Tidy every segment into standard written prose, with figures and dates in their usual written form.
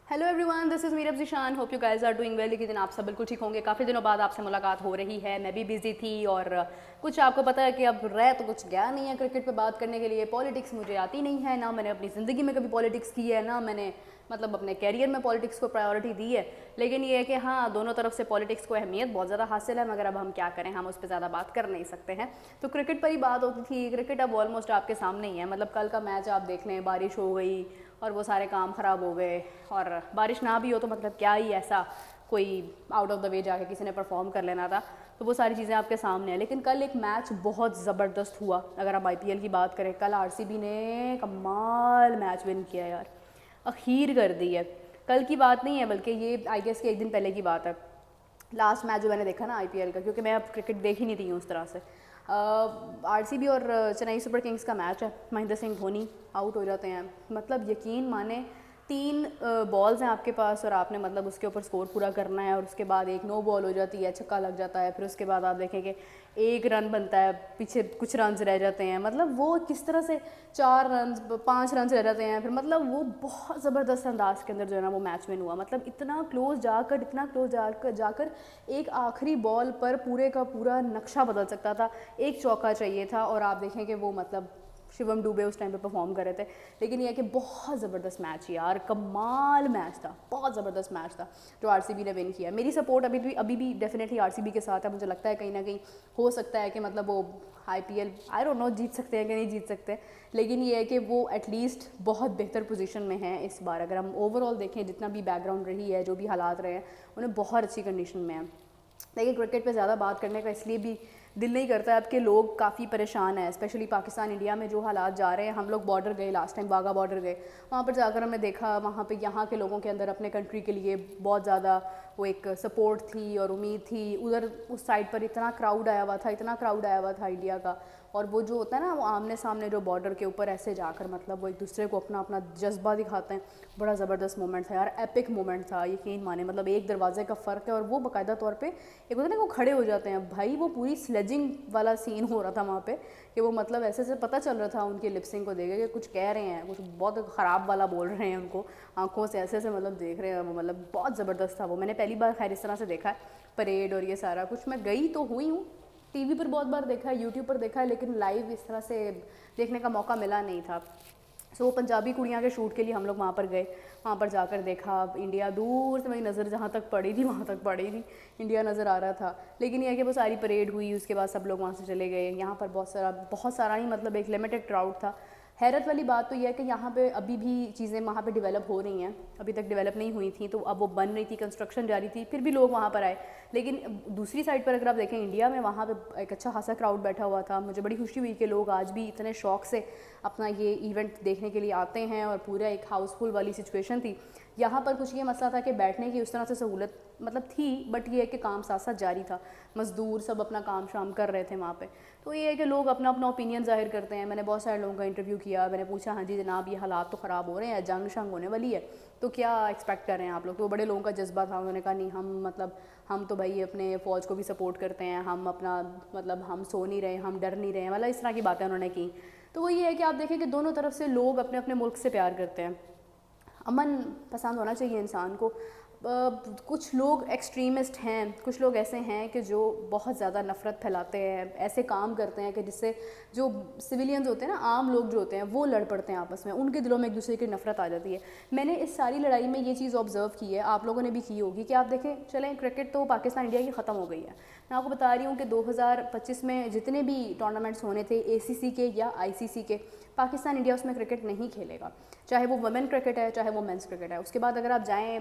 Hello everyone, this is Meerab Zeeshan. Hope you guys are doing well. लेकिन आप सब बिल्कुल ठीक होंगे. काफ़ी दिनों बाद आपसे मुलाकात हो रही है. मैं भी बिज़ी थी और कुछ आपको पता है कि अब रह तो कुछ गया नहीं है क्रिकेट पे बात करने के लिए. पॉलिटिक्स मुझे आती नहीं है, ना मैंने अपनी ज़िंदगी में कभी पॉलिटिक्स की है, ना मैंने मतलब अपने कैरियर में पॉलिटिक्स को प्रायोरिटी दी है. लेकिन ये है कि हाँ, दोनों तरफ से पॉलिटिक्स को अहमियत बहुत ज़्यादा हासिल है, मगर अब हम क्या करें, हम उस पर ज़्यादा बात कर नहीं सकते हैं. तो क्रिकेट पर ही बात होती थी. क्रिकेट अब ऑलमोस्ट आपके सामने ही है. मतलब कल का मैच आप देख लें, बारिश हो गई और वो सारे काम ख़राब हो गए. और बारिश ना भी हो तो मतलब क्या ही ऐसा कोई आउट ऑफ द वे जाके किसी ने परफॉर्म कर लेना था. तो वो सारी चीज़ें आपके सामने हैं. लेकिन कल एक मैच बहुत ज़बरदस्त हुआ. अगर आप आईपीएल की बात करें, कल आरसीबी ने कमाल मैच विन किया यार, अखीर कर दी है. कल की बात नहीं है, बल्कि ये आई गेस कि एक दिन पहले की बात है. लास्ट मैच जो मैंने देखा ना आईपीएल का, क्योंकि मैं अब क्रिकेट देख ही नहीं रही हूँ उस तरह से. आरसीबी और चेन्नई सुपर किंग्स का मैच है. महेंद्र सिंह धोनी आउट हो जाते हैं. मतलब यकीन माने 3 बॉल्स हैं आपके पास और आपने मतलब उसके ऊपर स्कोर पूरा करना है. और उसके बाद एक नो बॉल हो जाती है, छक्का लग जाता है. फिर उसके बाद आप देखें कि 1 रन बनता है, पीछे कुछ रन्स रह जाते हैं. मतलब वो किस तरह से 4 रन 5 रन रह जाते हैं. फिर मतलब वो बहुत ज़बरदस्त अंदाज के अंदर जो है ना वो मैच विन हुआ. मतलब इतना क्लोज जाकर एक आखिरी बॉल पर पूरे का पूरा नक्शा बदल सकता था. एक चौका चाहिए था और आप देखें कि वो मतलब शिवम डुबे उस टाइम पे परफॉर्म कर रहे थे. लेकिन ये है कि बहुत ज़बरदस्त मैच यार, कमाल मैच था, बहुत ज़बरदस्त मैच था जो आरसीबी ने विन किया. मेरी सपोर्ट अभी भी डेफिनेटली आरसीबी के साथ है. मुझे लगता है कहीं ना कहीं हो सकता है कि मतलब वो आईपीएल आई डोंट नो जीत सकते हैं कि नहीं जीत सकते. लेकिन ये है कि वो एटलीस्ट बहुत बेहतर पोजीशन में हैं इस बार. अगर हम ओवरऑल देखें, जितना भी बैकग्राउंड रही है, जो भी हालात रहे हैं, उन्हें बहुत अच्छी कंडीशन में है. लेकिन क्रिकेट पे ज़्यादा बात करने का इसलिए भी दिल नहीं करता है अब के लोग काफ़ी परेशान हैं. स्पेशली पाकिस्तान इंडिया में जो हालात जा रहे हैं. हम लोग बॉर्डर गए लास्ट टाइम, वाघा बॉर्डर गए. वहाँ पर जाकर हमने देखा वहाँ पे यहाँ के लोगों के अंदर अपने कंट्री के लिए बहुत ज़्यादा वो एक सपोर्ट थी और उम्मीद थी. उधर उस साइड पर इतना क्राउड आया हुआ था इंडिया का. और वो जो होता है ना, वो आमने सामने जो बॉर्डर के ऊपर ऐसे जाकर मतलब वो एक दूसरे को अपना अपना जज्बा दिखाते हैं. बड़ा ज़बरदस्त मोमेंट था यार, एपिक मोमेंट था, यकीन माने. मतलब एक दरवाजे का फ़र्क है और वो बाकायदा तौर पे एक होता है ना, वो खड़े हो जाते हैं भाई. वो पूरी स्लेजिंग वाला सीन हो रहा था वहाँ पे कि वो मतलब ऐसे से पता चल रहा था उनके लिपसिंग को देखे कि कुछ कह रहे हैं, कुछ बहुत ख़राब वाला बोल रहे हैं उनको आंखों से ऐसे से मतलब देख रहे हैं वो. मतलब बहुत ज़बरदस्त था वो. मैंने पहली बार खैर इस तरह से देखा है परेड और ये सारा कुछ. मैं गई तो हुई हूँ, टीवी पर बहुत बार देखा है, यूट्यूब पर देखा है, लेकिन लाइव इस तरह से देखने का मौका मिला नहीं था. सो वो पंजाबी कुड़ियाँ के शूट के लिए हम लोग वहाँ पर गए. वहाँ पर जाकर देखा इंडिया, दूर से मेरी नज़र जहाँ तक पड़ी थी वहाँ तक पड़ी थी, इंडिया नज़र आ रहा था. लेकिन ये है कि वो सारी परेड हुई, उसके बाद सब लोग वहाँ से चले गए. यहाँ पर बहुत सारा ही मतलब एक लिमिटेड क्राउड था. हैरत वाली बात तो यह है कि यहाँ पे अभी भी चीज़ें वहाँ पे डेवलप हो रही हैं. अभी तक डेवलप नहीं हुई थी, तो अब वो बन रही थी, कंस्ट्रक्शन जारी थी, फिर भी लोग वहाँ पर आए. लेकिन दूसरी साइड पर अगर आप देखें इंडिया में, वहाँ पे एक अच्छा खासा क्राउड बैठा हुआ था. मुझे बड़ी खुशी हुई कि लोग आज भी इतने शौक से अपना ये इवेंट देखने के लिए आते हैं और पूरा एक हाउसफुल वाली सिचुएशन थी. यहाँ पर कुछ ये मसला था कि बैठने की उस तरह से सहूलत मतलब थी, बट ये है कि काम साथ साथ जारी था. मज़दूर सब अपना काम शाम कर रहे थे वहाँ पे. तो ये है कि लोग अपना अपना ओपिनियन ज़ाहिर करते हैं. मैंने बहुत सारे लोगों का इंटरव्यू किया. मैंने पूछा, हाँ जी जनाब, ये हालात तो ख़राब हो रहे हैं, जंग शंग होने वाली है, तो क्या एक्सपेक्ट कर रहे हैं आप लोग. तो बड़े लोगों का जज्बा था. उन्होंने कहा नहीं, हम मतलब हम तो भाई अपने फ़ौज को भी सपोर्ट करते हैं, हम अपना मतलब हम सो नहीं रहे, हम डर नहीं रहे, मतलब इस तरह की बातें उन्होंने की. तो वो ये है कि आप देखें कि दोनों तरफ से लोग अपने अपने मुल्क से प्यार करते हैं. अमन पसंद होना चाहिए इंसान को. कुछ लोग एक्सट्रीमिस्ट हैं, कुछ लोग ऐसे हैं कि जो बहुत ज़्यादा नफ़रत फैलाते हैं, ऐसे काम करते हैं कि जिससे जो सिविलियंस होते हैं ना, आम लोग जो होते हैं, वो लड़ पड़ते हैं आपस में. उनके दिलों में एक दूसरे की नफ़रत आ जाती है. मैंने इस सारी लड़ाई में ये चीज़ ऑब्ज़र्व की है, आप लोगों ने भी की होगी, कि आप देखें चलें क्रिकेट तो पाकिस्तान इंडिया की ख़त्म हो गई है. मैं आपको बता रही हूँ कि 2025 में जितने भी टूर्नामेंट्स होने थे एसीसी के या आईसीसी के, पाकिस्तान इंडिया उसमें क्रिकेट नहीं खेलेगा. चाहे वो वुमेन क्रिकेट है, चाहे वो मेंस क्रिकेट है. उसके बाद अगर आप जाएँ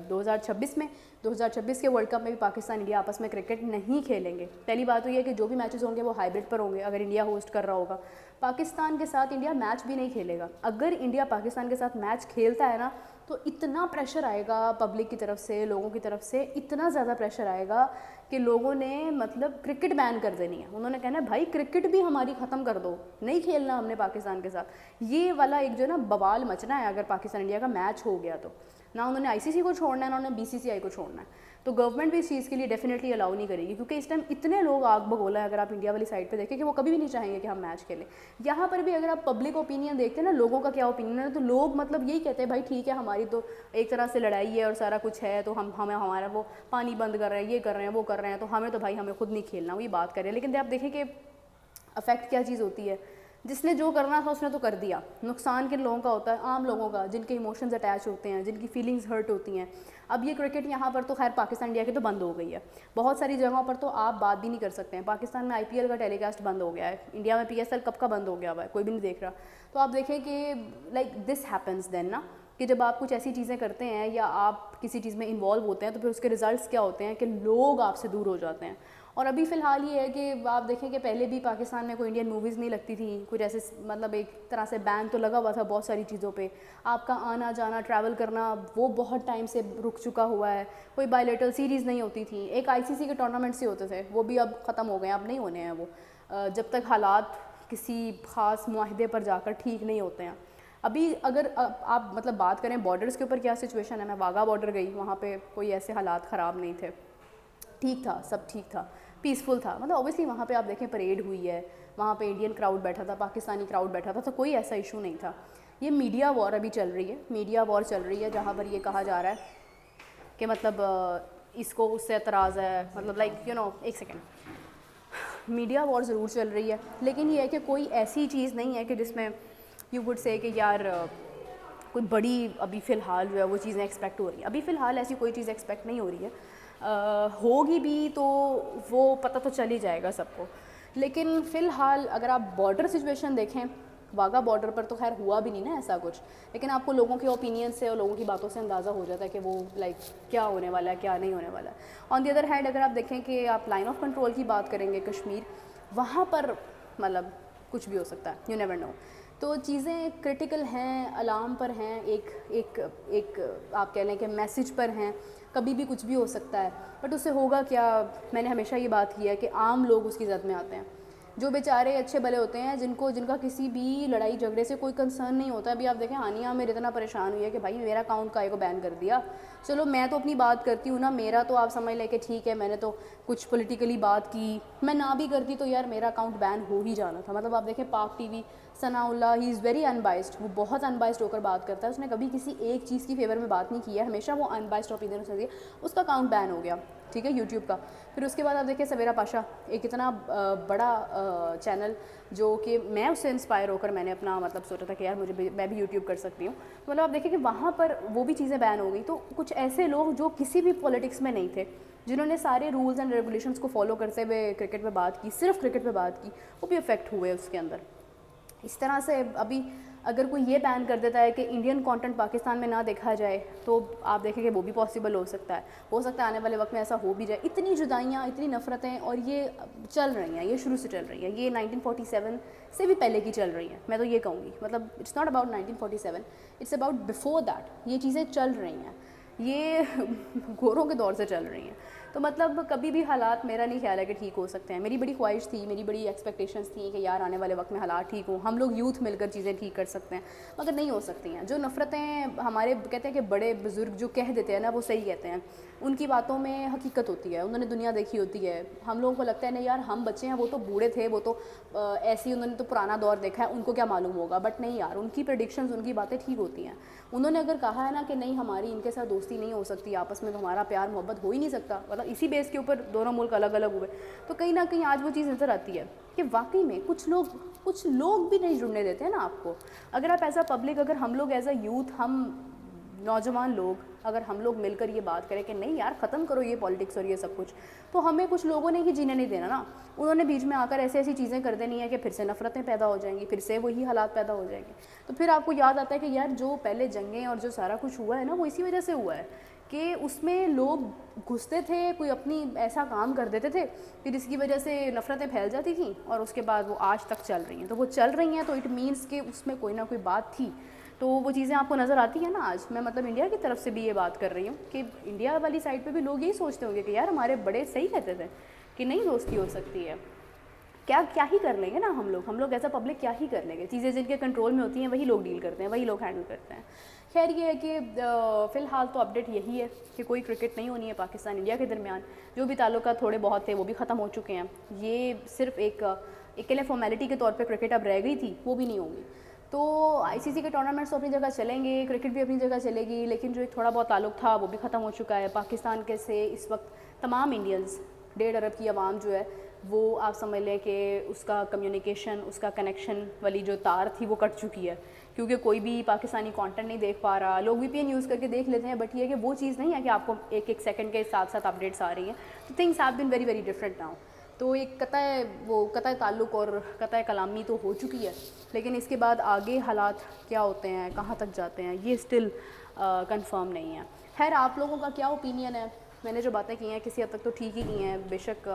2026 में, 2026 के वर्ल्ड कप में भी पाकिस्तान इंडिया आपस में क्रिकेट नहीं खेलेंगे. पहली बात तो ये है कि जो भी मैचेस होंगे वो हाइब्रिड पर होंगे. अगर इंडिया होस्ट कर रहा होगा, पाकिस्तान के साथ इंडिया मैच भी नहीं खेलेगा. अगर इंडिया पाकिस्तान के साथ मैच खेलता है ना, तो इतना प्रेशर आएगा पब्लिक की तरफ से, लोगों की तरफ से इतना ज़्यादा प्रेशर आएगा कि लोगों ने मतलब क्रिकेट बैन कर देनी है. उन्होंने कहना है भाई क्रिकेट भी हमारी ख़त्म कर दो, नहीं खेलना हमने पाकिस्तान के साथ. ये वाला एक जो है ना बवाल मचना है अगर पाकिस्तान इंडिया का मैच हो गया तो. ना उन्होंने ICC को छोड़ना है, ना उन्होंने BCCI को छोड़ना है। तो गवर्नमेंट भी इस चीज़ के लिए डेफिनेटली अलाउ नहीं करेगी, क्योंकि इस टाइम इतने लोग आग बगोला है, अगर आप इंडिया वाली साइड पे देखें, कि वो कभी भी नहीं चाहेंगे कि हम मैच खेलें। यहाँ पर भी अगर आप पब्लिक ओपिनियन देखते हैं ना, लोगों का क्या ओपिनियन है, तो लोग मतलब यही कहते हैं भाई ठीक है, हमारी तो एक तरह से लड़ाई है और सारा कुछ है, तो हमें हमारा वो पानी बंद कर रहे हैं, ये कर रहे हैं, वो कर रहे हैं, तो हमें तो भाई हमें खुद नहीं खेलना, वही बात कर रहे हैं। लेकिन आप देखें कि अफेक्ट क्या चीज़ होती है, जिसने जो करना था उसने तो कर दिया। नुकसान किन लोगों का होता है? आम लोगों का, जिनके इमोशंस अटैच होते हैं, जिनकी फीलिंग्स हर्ट होती हैं। अब ये क्रिकेट यहाँ पर तो खैर पाकिस्तान इंडिया की तो बंद हो गई है, बहुत सारी जगहों पर तो आप बात भी नहीं कर सकते हैं। पाकिस्तान में IPL का टेलीकास्ट बंद हो गया है, इंडिया में PSL कब का बंद हो गया हुआ है, कोई भी नहीं देख रहा। तो आप देखें कि लाइक दिस हैपन्स देन ना, कि जब आप कुछ ऐसी चीज़ें करते हैं या आप किसी चीज़ में इन्वॉल्व होते हैं, तो फिर उसके रिजल्ट्स क्या होते हैं कि लोग आपसे दूर हो जाते हैं। और अभी फ़िलहाल ये है कि आप देखें कि पहले भी पाकिस्तान में कोई इंडियन मूवीज़ नहीं लगती थी, कुछ ऐसे मतलब एक तरह से बैन तो लगा हुआ था बहुत सारी चीज़ों पे। आपका आना जाना, ट्रैवल करना, वो बहुत टाइम से रुक चुका हुआ है। कोई बायलैटरल सीरीज़ नहीं होती थी, एक ICC के टूर्नामेंट से होते थे, वो भी अब ख़त्म हो गए हैं, अब नहीं होने हैं वो, जब तक हालात किसी ख़ास मुआहदे पर जाकर ठीक नहीं होते हैं। अभी अगर आप मतलब बात करें बॉर्डर्स के ऊपर क्या सिचुएशन है, मैं वाघा बॉर्डर गई, वहाँ पे कोई ऐसे हालात ख़राब नहीं थे, ठीक था, सब ठीक था, पीसफुल था। मतलब ऑब्वियसली वहाँ पे आप देखें परेड हुई है, वहाँ पे इंडियन क्राउड बैठा था, पाकिस्तानी क्राउड बैठा था, तो कोई ऐसा इशू नहीं था। ये मीडिया वॉर अभी चल रही है, मीडिया वॉर चल रही है, जहाँ पर ये कहा जा रहा है कि मतलब इसको उससे एतराज़ है, मतलब लाइक यू नो, एक सेकेंड, मीडिया वॉर ज़रूर चल रही है, लेकिन ये है कि कोई ऐसी चीज़ नहीं है कि जिसमें यू वुड से कि यार कोई बड़ी अभी फ़िलहाल जो है वो चीज़ें एक्सपेक्ट हो रही हैं। अभी फ़िलहाल ऐसी कोई चीज़ एक्सपेक्ट नहीं हो रही है, होगी भी तो वो पता तो चल ही जाएगा सबको। लेकिन फ़िलहाल अगर आप बॉर्डर सिचुएशन देखें, वाघा बॉर्डर पर तो खैर हुआ भी नहीं ना ऐसा कुछ, लेकिन आपको लोगों के ओपिनियन से और लोगों की बातों से अंदाज़ा हो जाता है कि वो लाइक क्या होने वाला है, क्या नहीं होने वाला है। ऑन दी अदर हैंड अगर आप देखें कि आप लाइन ऑफ कंट्रोल की बात करेंगे कश्मीर, वहाँ पर मतलब कुछ भी हो सकता है, यू नेवर नो। तो चीज़ें क्रिटिकल हैं, अलार्म पर हैं, एक आप कह लें कि मैसेज पर हैं, कभी भी कुछ भी हो सकता है। बट उससे होगा क्या? मैंने हमेशा ये बात की है कि आम लोग उसकी जद में आते हैं, जो बेचारे अच्छे भले होते हैं, जिनका किसी भी लड़ाई झगड़े से कोई कंसर्न नहीं होता। अभी आप देखें हानिया मेरे इतना परेशान हुई है कि भाई मेरा अकाउंट का को बैन कर दिया। चलो मैं तो अपनी बात करती हूँ ना, मेरा तो आप समझ लें कि ठीक है, मैंने तो कुछ पॉलिटिकली बात की, मैं ना भी करती तो यार मेरा अकाउंट बैन हो ही जाना था। मतलब आप देखें पाक TV, Sanaullah, he is very unbiased, वो बहुत अनबाइस्ड होकर बात करता है, उसने कभी किसी एक चीज़ की फेवर में बात नहीं की है, हमेशा वो अनबाइस्ड ओपिनियन उसने दिया, उसका अकाउंट बैन हो गया, ठीक है, यूट्यूब का। फिर उसके बाद आप देखिए सवेरा पाशा, एक इतना बड़ा चैनल जो कि मैं उससे इंस्पायर होकर मैंने अपना मतलब सोचा था कि यार मैं भी यूट्यूब कर सकती हूँ। तो मतलब आप देखिए कि वहाँ पर वो भी चीज़ें बैन हो गई। तो कुछ ऐसे लोग जो किसी भी पॉलिटिक्स में नहीं थे, जिन्होंने सारे रूल्स एंड रेगुलेशंस को फॉलो करते हुए क्रिकेट पे बात की, सिर्फ क्रिकेट पे बात की, वो भी अफेक्ट हुए उसके अंदर। इस तरह से अभी अगर कोई ये बैन कर देता है कि इंडियन कंटेंट पाकिस्तान में ना देखा जाए, तो आप देखें कि वो भी पॉसिबल हो सकता है आने वाले वक्त में ऐसा हो भी जाए। इतनी जुदाइयाँ, इतनी नफ़रतें, और ये चल रही हैं, ये शुरू से चल रही हैं, ये 1947 से भी पहले की चल रही हैं, मैं तो ये कहूँगी। मतलब it's not about 1947, it's about before that ये चीज़ें चल रही हैं, ये गोरों के दौर से चल रही हैं। तो मतलब कभी भी हालात, मेरा नहीं ख्याल है कि ठीक हो सकते हैं। मेरी बड़ी ख्वाहिश थी, मेरी बड़ी एक्सपेक्टेशंस थी कि यार आने वाले वक्त में हालात ठीक हों, हम लोग यूथ मिलकर चीज़ें ठीक कर सकते हैं, मगर नहीं हो सकती हैं। जो नफ़रतें हमारे कहते हैं कि बड़े बुज़ुर्ग जो कह देते हैं ना, वो सही कहते हैं, उनकी बातों में हकीकत होती है, उन्होंने दुनिया देखी होती है। हम लोगों को लगता है नहीं यार हम बच्चे हैं, वो तो बूढ़े थे, वो तो ऐसी उन्होंने तो पुराना दौर देखा है, उनको क्या मालूम होगा। बट नहीं यार, उनकी प्रेडिक्शंस, उनकी बातें ठीक होती हैं। उन्होंने अगर कहा है ना कि नहीं हमारी इनके साथ दोस्ती नहीं हो सकती, आपस में तो हमारा प्यार मोहब्बत हो ही नहीं सकता, मतलब इसी बेस के ऊपर दोनों मुल्क अलग अलग हुए, तो कहीं ना कहीं आज वो चीज़ नज़र आती है कि वाकई में कुछ लोग भी नहीं जुड़ने देते हैं ना आपको। अगर आप एज अ पब्लिक, अगर हम लोग एज अ यूथ, हम नौजवान लोग, अगर हम लोग मिलकर ये बात करें कि नहीं यार ख़त्म करो ये पॉलिटिक्स और ये सब कुछ, तो हमें कुछ लोगों ने ही जीने नहीं देना ना। उन्होंने बीच में आकर ऐसी ऐसी चीज़ें कर देनी है कि फिर से नफ़रतें पैदा हो जाएंगी, फिर से वही हालात पैदा हो जाएंगे। तो फिर आपको याद आता है कि यार जो पहले जंगें और जो सारा कुछ हुआ है ना, वो इसी वजह से हुआ है कि उसमें लोग घुसते थे, कोई अपनी ऐसा काम कर देते थे, फिर इसकी वजह से नफ़रतें फैल जाती थी, और उसके बाद वो आज तक चल रही हैं। तो वो चल रही हैं तो इट मीन्स कि उसमें कोई ना कोई बात थी। तो वो चीज़ें आपको नज़र आती है ना आज। मैं मतलब इंडिया की तरफ से भी ये बात कर रही हूँ कि इंडिया वाली साइड पे भी लोग यही सोचते होंगे कि यार हमारे बड़े सही कहते थे कि नहीं दोस्ती हो सकती है। کیا ہی کر لیں گے نا ہم لوگ ایز اے پبلک کیا ہی کر لیں گے. چیزیں جن کے کنٹرول میں ہوتی ہیں وہی لوگ ڈیل کرتے ہیں, وہی لوگ ہینڈل کرتے ہیں. خیر یہ ہے کہ فی الحال تو اپڈیٹ یہی ہے کہ کوئی کرکٹ نہیں ہونی ہے پاکستان انڈیا کے درمیان. جو بھی تعلقات تھوڑے بہت تھے وہ بھی ختم ہو چکے ہیں. یہ صرف ایک اکیلے فارمیلٹی کے طور پہ کرکٹ اب رہ گئی تھی, وہ بھی نہیں ہوگی. تو آئی سی سی کے ٹورنامنٹس تو اپنی جگہ چلیں گے, کرکٹ بھی اپنی جگہ چلے گی, لیکن جو ایک تھوڑا بہت تعلق تھا وہ بھی ختم ہو چکا ہے. پاکستان کے سے اس وقت تمام انڈینز 1.5 ارب کی عوام جو ہے وہ آپ سمجھ لیں کہ اس کا کمیونیکیشن, اس کا کنیکشن والی جو تار تھی وہ کٹ چکی ہے, کیونکہ کوئی بھی پاکستانی کانٹینٹ نہیں دیکھ پا رہا. لوگ وی پی این یوز کر کے دیکھ لیتے ہیں, بٹ یہ ہے کہ وہ چیز نہیں ہے کہ آپ کو ایک سیکنڈ کے ساتھ ساتھ اپڈیٹس آ رہی ہیں. تو things have been very very different now. تو ایک قطع تعلق اور قطع کلامی تو ہو چکی ہے, لیکن اس کے بعد آگے حالات کیا ہوتے ہیں, کہاں تک جاتے ہیں, یہ اسٹل کنفرم نہیں ہے. خیر آپ لوگوں کا کیا اوپینین ہے؟ میں نے جو باتیں کی ہیں کسی حد تک تو ٹھیک ہی کی ہیں, بے شک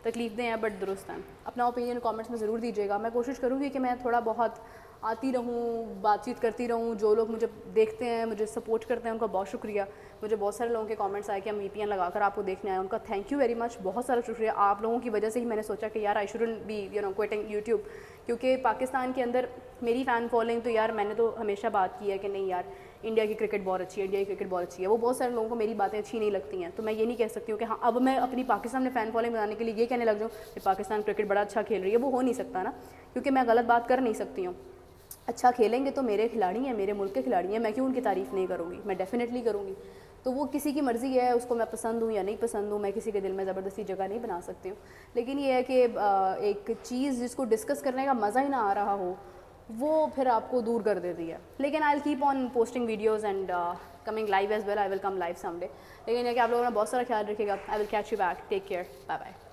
تکلیف دہ ہیں بٹ درست ہیں. اپنا اوپینین کامنٹس میں ضرور دیجیے گا. میں کوشش کروں گی کہ میں تھوڑا بہت آتی رہوں, بات چیت کرتی رہوں. جو لوگ مجھے دیکھتے ہیں, مجھے سپورٹ کرتے ہیں, ان کا بہت شکریہ. مجھے بہت سارے لوگوں کے کامنٹس آئے کہ ہم وی پی این لگا کر آپ کو دیکھنے آئے, ان کا تھینک یو ویری مچ, بہت سارا شکریہ. آپ لوگوں کی وجہ سے ہی میں نے سوچا کہ یار I shouldn't be quitting YouTube, کیونکہ پاکستان کے اندر میری فین فالوئنگ تو یار میں نے تو ہمیشہ بات کی ہے کہ نہیں یار انڈیا کی کرکٹ بہت اچھی ہے, انڈیا کی کرکٹ بہت اچھی ہے. وہ بہت سارے لوگوں کو میری باتیں اچھی نہیں لگتی ہیں, تو میں یہ نہیں کہہ سکتی ہوں کہ ہاں اب میں اپنی پاکستان میں فین فالوئنگ بنانے کے لیے یہ کہنے لگ جاؤں کہ پاکستان کرکٹ بڑا اچھا کھیل رہی ہے. وہ ہو نہیں سکتا نا, کیونکہ میں غلط بات کر نہیں سکتی ہوں. اچھا کھیلیں گے تو میرے کھلاڑی ہیں, میرے ملک کے کھلاڑی ہیں, میں کیوں ان کی تعریف نہیں کروں گی؟ میں ڈیفینیٹلی کروں گی. تو وہ کسی کی مرضی ہے, اس کو میں پسند ہوں یا نہیں پسند ہوں, میں کسی کے دل میں زبردستی جگہ نہیں بنا سکتی ہوں. لیکن یہ ہے کہ ایک چیز جس کو ڈسکس کرنے کا مزہ ہی نہ آ رہا ہو وہ پھر آپ کو دور کر دیتی ہے. لیکن I will keep on posting videos and coming live as well. I will come live some day. لیکن یہ کہ آپ لوگوں نے بہت سارا خیال رکھے گا. I will catch you back. Take care. Bye bye.